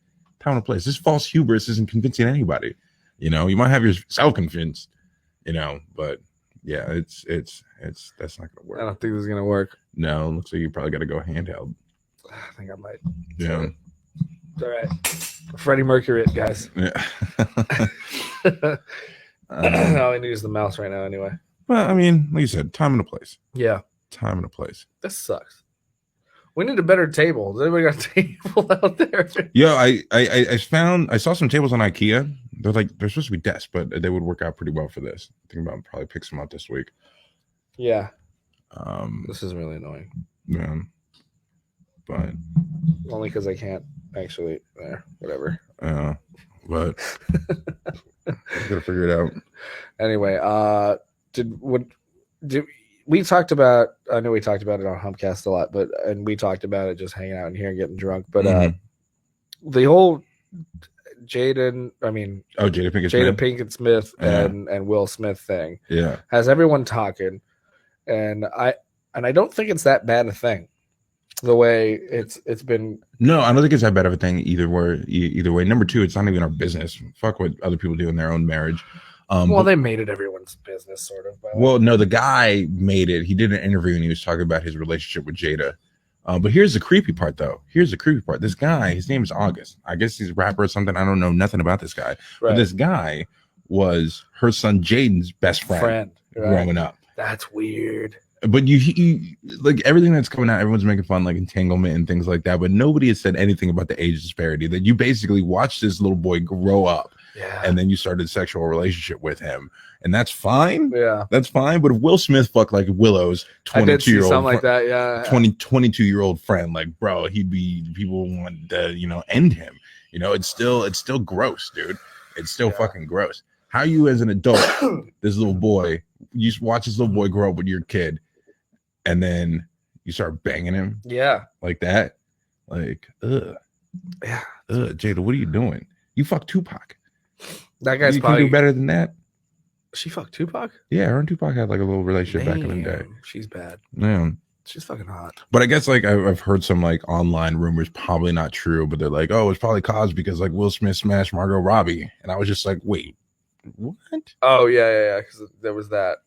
This false hubris isn't convincing anybody. You know, you might have yourself convinced, you know, but yeah, it's that's not gonna work. I don't think this is gonna work. No, it looks like you probably got to go handheld. I think I might. Yeah, it's all right. Freddie Mercury, it guys. Yeah. All I need is the mouse right now, anyway. Well, I mean, like you said, time and a place. Yeah, time and a place. This sucks. We need a better table. Does anybody got a table out there? Yeah, I saw some tables on IKEA. They're supposed to be desks, but they would work out pretty well for this. I think about probably pick some up this week. Yeah. This is really annoying. Yeah. But only because I can't actually whatever. But I gotta figure it out. Anyway, we talked about, I know we talked about it on FamCast a lot, and we talked about it just hanging out in here and getting drunk. But the whole Jada Pinkett Smith and Will Smith thing, has everyone talking, and I don't think it's that bad a thing. The way it's been. No, I don't think it's that bad of a thing either way. Number two, it's not even our business. Fuck what other people do in their own marriage. They made it everyone's business, sort of. Well, no, the guy made it. He did an interview and he was talking about his relationship with Jada. But here's the creepy part, though. This guy, his name is August. I guess he's a rapper or something. I don't know nothing about this guy. Right. But this guy was her son Jaden's best friend growing up. That's weird. But you like everything that's coming out, everyone's making fun like entanglement and things like that. But nobody has said anything about the age disparity. That you basically watched this little boy grow up. Yeah. And then you started a sexual relationship with him. And that's fine. Yeah. That's fine. But if Will Smith fucked like Willow's 22-year-old something like that, yeah. 22-year-old friend, like, bro, people want to, end him. It's still gross, dude. It's still fucking gross. How you as an adult, this little boy, you just watch this little boy grow up with your kid, and then you start banging him. Yeah. Like that. Like, ugh. Yeah. Ugh, Jada, what are you doing? You fucked Tupac. That guy's can do better than that. She fucked Tupac? Yeah, her and Tupac had like a little relationship back in the day. She's bad. Yeah. She's fucking hot. But I guess like I've heard some like online rumors, probably not true, but they're like, oh, it's probably caused because like Will Smith smashed Margot Robbie. And I was just like, wait, what? Oh, yeah. Because there was that.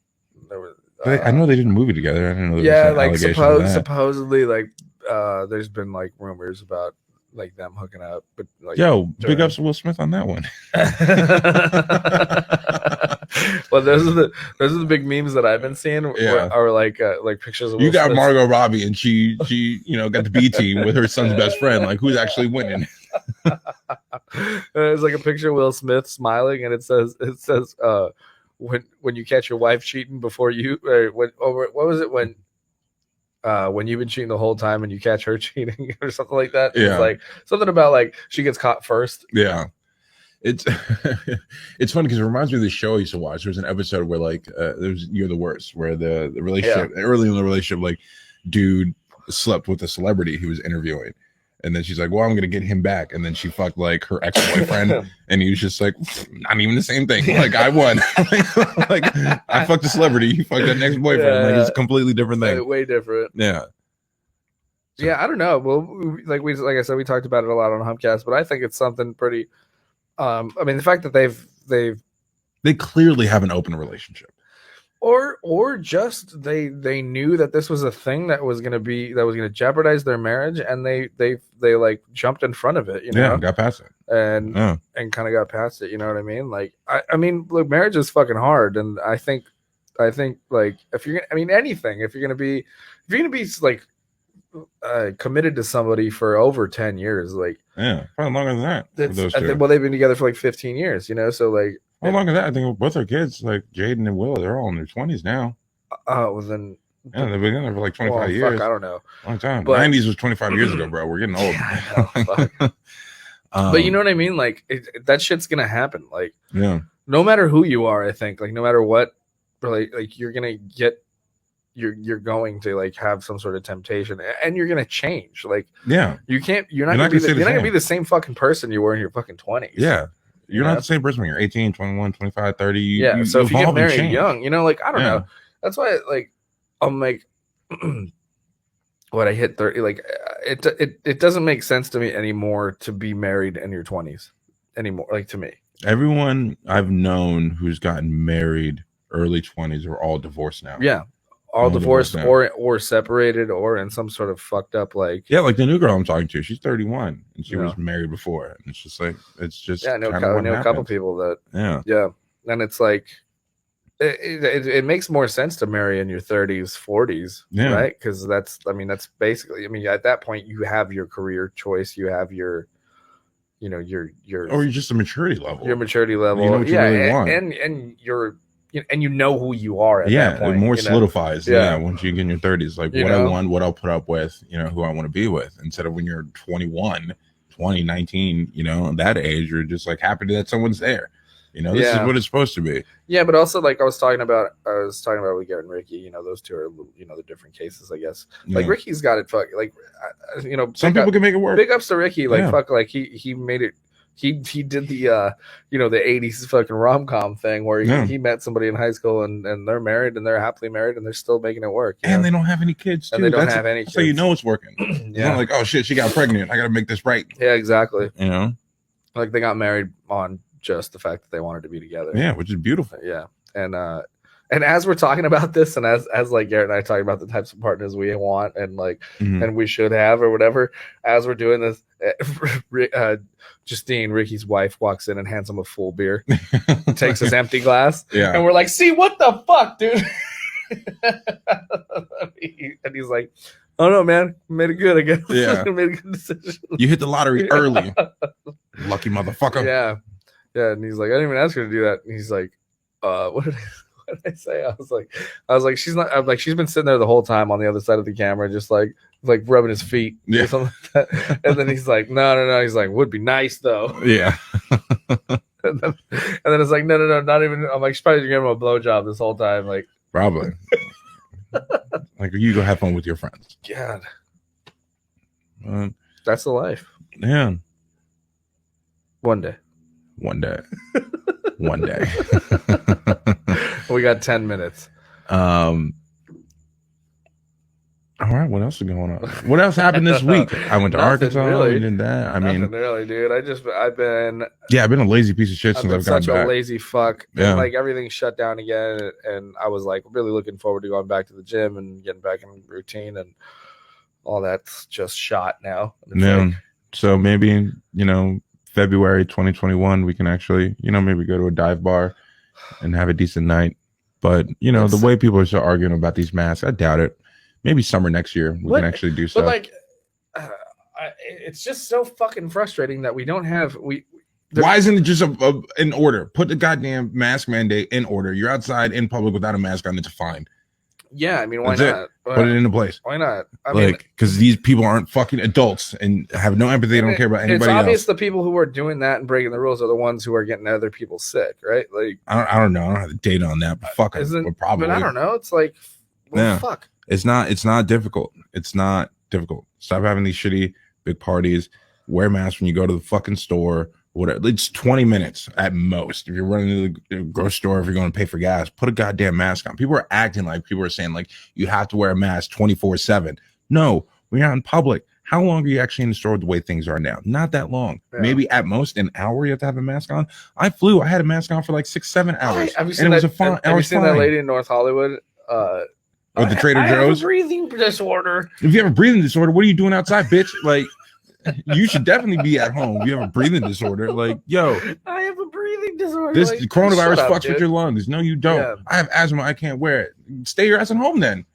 I know they did a movie together. I didn't know there was like supposedly like there's been like rumors about like them hooking up, but like big ups to Will Smith on that one. Well, those are the big memes that I've been seeing. Yeah. Are like pictures of Will You got Smith. Margot Robbie, and she got the B team with her son's best friend. Like, who's actually winning? There's like a picture of Will Smith smiling, and it says when you catch your wife cheating before you, what was it when you've been cheating the whole time and you catch her cheating or something like that. Yeah. It's like something about like she gets caught first. Yeah. It's funny because it reminds me of the show I used to watch. There was an episode where like there's You're the Worst, where the relationship early in the relationship, like dude slept with a celebrity he was interviewing. And then she's like, well, I'm going to get him back. And then she fucked like her ex-boyfriend. And he was just like, not even the same thing. Like, I won. Like, I fucked a celebrity. You fucked that ex-boyfriend. Yeah. Like, it's a completely different thing. Way different. Yeah. So, yeah, I don't know. Well, like I said, we talked about it a lot on FamCast, but I think it's something pretty. I mean, the fact that they clearly have an open relationship. Or just they knew that this was a thing that was going to jeopardize their marriage, and they like jumped in front of it, you know, got past it, and kind of got past it. You know what I mean? Like, I mean, look, marriage is fucking hard, and I think like if you're gonna be like committed to somebody for over 10 years, like probably longer than that. Well, they've been together for like 15 years, you know, so like. How long is that? I think both our kids, like Jaden and Will, they're all in their 20s now. Well then, they've been together for like 25 years. I don't know. Long time. But 90s was 25 years ago, bro. We're getting old. Yeah, I know, fuck. But you know what I mean? Like that shit's gonna happen. Like, no matter who you are, I think, like no matter what, like you're gonna get, you're going to like have some sort of temptation, and you're gonna change. Like, you're not gonna be the same fucking person you were in your fucking 20s. Yeah. You're not the same person when you're 18, 21, 25, 30. So if you get married young, you know, like, I don't know. That's why, like, I'm like, when I hit 30, like, it doesn't make sense to me anymore to be married in your 20s anymore, like, to me. Everyone I've known who's gotten married early 20s are all divorced now. Yeah. All divorced or separated or in some sort of fucked up, like, like the new girl I'm talking to, she's 31 and she was married before, and it's just like, it's just I know a couple people that and it's like it makes more sense to marry in your 30s, 40s, right? Because that's basically, at that point you have your career choice, you have your, you know, your or you're just a maturity level, you know what you really want, and you're. And you know who you are at that point. It more solidifies. Once you get in your 30s, like what I want, what I'll put up with, you know, who I want to be with. Instead of when you're 21, 20, 19, you know, that age, you're just like happy that someone's there. You know, this is what it's supposed to be. Yeah, but also, like I was talking about with Garrett and Ricky. You know, those two are, you know, the different cases, I guess. Like Ricky's got it. Fuck, like, you know, some people can make it work. Big ups to Ricky. Like, fuck, like he made it. He did the you know, the 80s fucking rom-com thing where he met somebody in high school and they're married and they're happily married and they're still making it work. And they don't have any kids too. And they don't have any kids. So you know it's working. It's not like, oh shit, she got pregnant, I gotta make this right. Yeah, exactly. You know? Like they got married on just the fact that they wanted to be together. Yeah, which is beautiful. Yeah. And as we're talking about this, and as like Garrett and I talking about the types of partners we want and like and we should have or whatever, as we're doing this, Justine, Ricky's wife, walks in and hands him a full beer, takes his empty glass, and we're like, "See, what the fuck, dude?" And he's like, "Oh no, man, made it good, I guess. Made a good decision. You hit the lottery early, lucky motherfucker." Yeah, and he's like, "I didn't even ask her to do that." And he's like, "What did I say?" I was like, she's not. I'm like, she's been sitting there the whole time on the other side of the camera, just like rubbing his feet, or something like that. And then he's like, no. He's like, would be nice though. Yeah. and then it's like, no, not even. I'm like, she's probably giving him a blowjob this whole time, like probably. Like, you go have fun with your friends. God, that's the life. Yeah. One day. One day. We got 10 minutes. All right, what else is going on? What else happened this week? I went to Arkansas. Really. We did that. I mean, really, dude. I've been a lazy piece of shit since I've gotten back. Such a lazy fuck. Yeah. And, like, everything's shut down again, and I was like really looking forward to going back to the gym and getting back in routine, and all that's just shot now. Yeah. So maybe, you know, February 2021, we can actually, you know, maybe go to a dive bar, and have a decent night. But the way people are still arguing about these masks, I doubt it. Maybe summer next year we can actually do stuff. But like, it's just so fucking frustrating that we don't have Why isn't it just in order? Put the goddamn mask mandate in order. You're outside in public without a mask on, it's fine. Yeah, I mean, why That's not? Put it into place. Why not? I mean, because these people aren't fucking adults and have no empathy. They don't care about anybody else. It's obvious the people who are doing that and breaking the rules are the ones who are getting other people sick, right? Like, I don't know. I don't have the data on that, but fuck them. Probably. But I don't know. It's like, fuck. It's not difficult. It's not difficult. Stop having these shitty big parties. Wear masks when you go to the fucking store. Whatever. It's 20 minutes at most. If you're running to the grocery store, if you're going to pay for gas, put a goddamn mask on. People are acting like people are saying like you have to wear a mask 24/7. No, we're not in public. How long are you actually in the store with the way things are now? Not that long. Yeah. Maybe at most an hour you have to have a mask on. I had a mask on for like 6-7 hours. Have you seen that lady in North Hollywood? Or the Trader Joe's? I have a breathing disorder. If you have a breathing disorder, what are you doing outside, bitch? Like, you should definitely be at home. If you have a breathing disorder, like, yo, I have a breathing disorder. This coronavirus fucks with your lungs. No, you don't. Yeah. I have asthma. I can't wear it. Stay your ass at home then.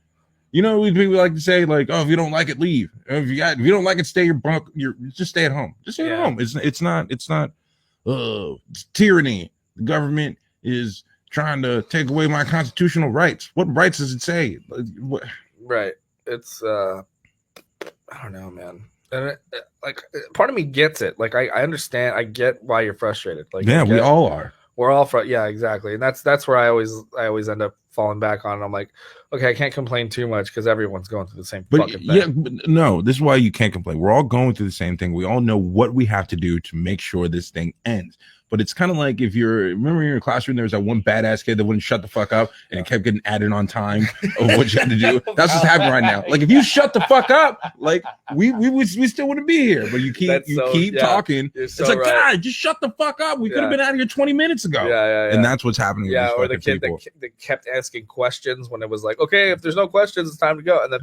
We like to say like, oh, if you don't like it, leave. If you don't like it, stay your bunk. Just stay at home. Just stay at home. It's not tyranny. The government is trying to take away my constitutional rights. What rights does it say? What? Right. It's I don't know, man. And like, part of me gets it. Like, I understand. I get why you're frustrated. Like, yeah, we all are. We're all yeah, exactly. And that's where I always end up falling back on. And I'm like, okay, I can't complain too much because everyone's going through the same fucking thing. Yeah, but no, this is why you can't complain. We're all going through the same thing. We all know what we have to do to make sure this thing ends. But it's kind of like if remember in your classroom, there was that one badass kid that wouldn't shut the fuck up and it kept getting added on time of what you had to do. That's what's happening right now. Like, if you shut the fuck up, like we still wouldn't be here. But you keep talking. It's like, right. God, just shut the fuck up. We could have been out of here 20 minutes ago. Yeah. And that's what's happening. Yeah, or the kid that kept asking questions when it was like, okay, if there's no questions, it's time to go. And then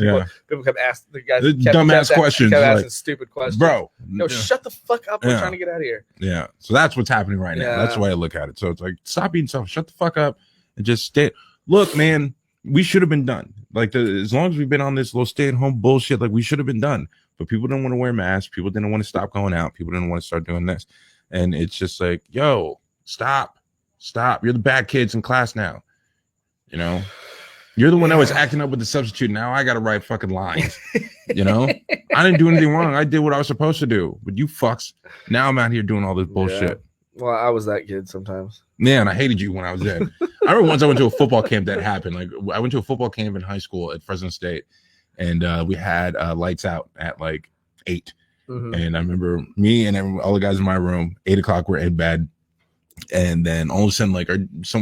people kept asking the guys dumbass questions, kept asking stupid questions. Bro, no, shut the fuck up. We're trying to get out of here. Yeah. So that's what's happening right now. That's the way I look at it. So it's like, stop being selfish, shut the fuck up, and just stay. Look, man, we should have been done. Like, as long as we've been on this little stay-at-home bullshit, like, we should have been done. But people didn't want to wear masks. People didn't want to stop going out. People didn't want to start doing this. And it's just like, yo, stop. You're the bad kids in class now. You're the one that was acting up with the substitute. Now I got to write fucking lines. I didn't do anything wrong. I did what I was supposed to do. But you fucks. Now I'm out here doing all this bullshit. Yeah. Well, I was that kid sometimes. Yeah, and I hated you when I was there. I remember once I went to a football camp that happened. Like, I went to a football camp in high school at Fresno State, and we had lights out at like 8. Mm-hmm. And I remember me and all the guys in my room, 8 o'clock, we're in bed. And then all of a sudden, like,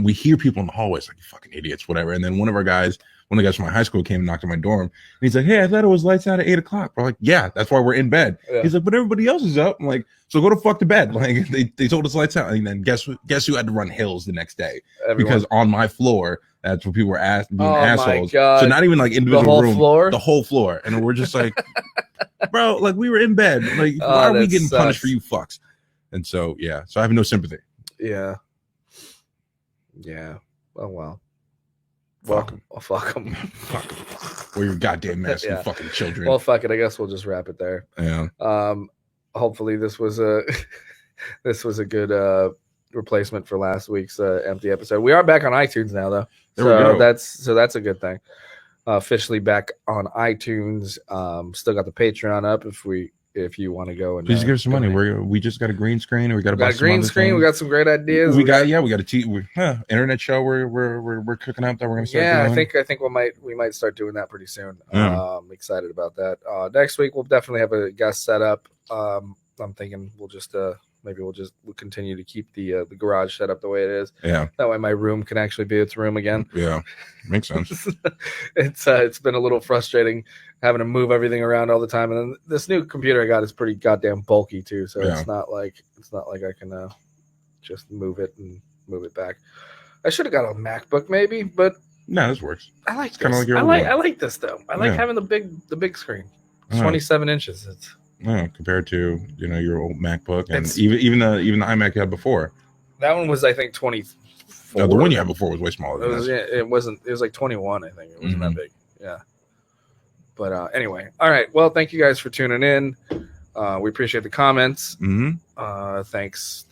we hear people in the hallways, like, you fucking idiots, whatever. And then one of the guys from my high school came and knocked on my dorm. And he's like, hey, I thought it was lights out at 8 o'clock. We're like, yeah, that's why we're in bed. Yeah. He's like, but everybody else is up. I'm like, so go to fuck to bed. Like, they told us lights out. And then guess who had to run hills the next day? Everyone. Because on my floor, that's what people were being assholes. My God. So not even like individual room, the whole floor. And we're just like, bro, like, we were in bed. Like, why are we getting punished for you fucks? And so, yeah. So I have no sympathy. Yeah. Oh, well. Fuck them. Wear your goddamn mask, you fucking children. Well, fuck it. I guess we'll just wrap it there. Yeah. Hopefully this was a good replacement for last week's empty episode. We are back on iTunes now, though. That's a good thing. Officially back on iTunes. Still got the Patreon up if you want to go and please give us some money. We just got a green screen, and we got a green screen. Things. We got some great ideas. We got a internet show we're cooking up that we're gonna start doing. I think we might start doing that pretty soon. I'm excited about that. Next week we'll definitely have a guest set up. I'm thinking we'll just we'll continue to keep the garage set up the way it is. Yeah. That way my room can actually be its room again. Yeah. Makes sense. It's been a little frustrating having to move everything around all the time. And then this new computer I got is pretty goddamn bulky too. So it's not like I can just move it back. I should have got a MacBook maybe, but no, this works. I like this. I like this though. I like having the big screen. 27 inches. It's compared to your old MacBook and even the iMac you had before. That one was I think 23 No, the one you had before was way smaller than this. It wasn't. It was like 21. I think it wasn't that big. Yeah. But anyway, all right. Well, thank you guys for tuning in. We appreciate the comments. Thanks,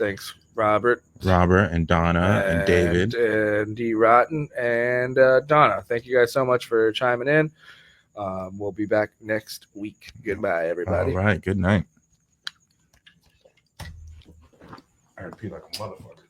Robert, and Donna, and David, and D. Rotten, and Donna. Thank you guys so much for chiming in. We'll be back next week. Goodbye, everybody. All right. Good night. I repeat like a motherfucker.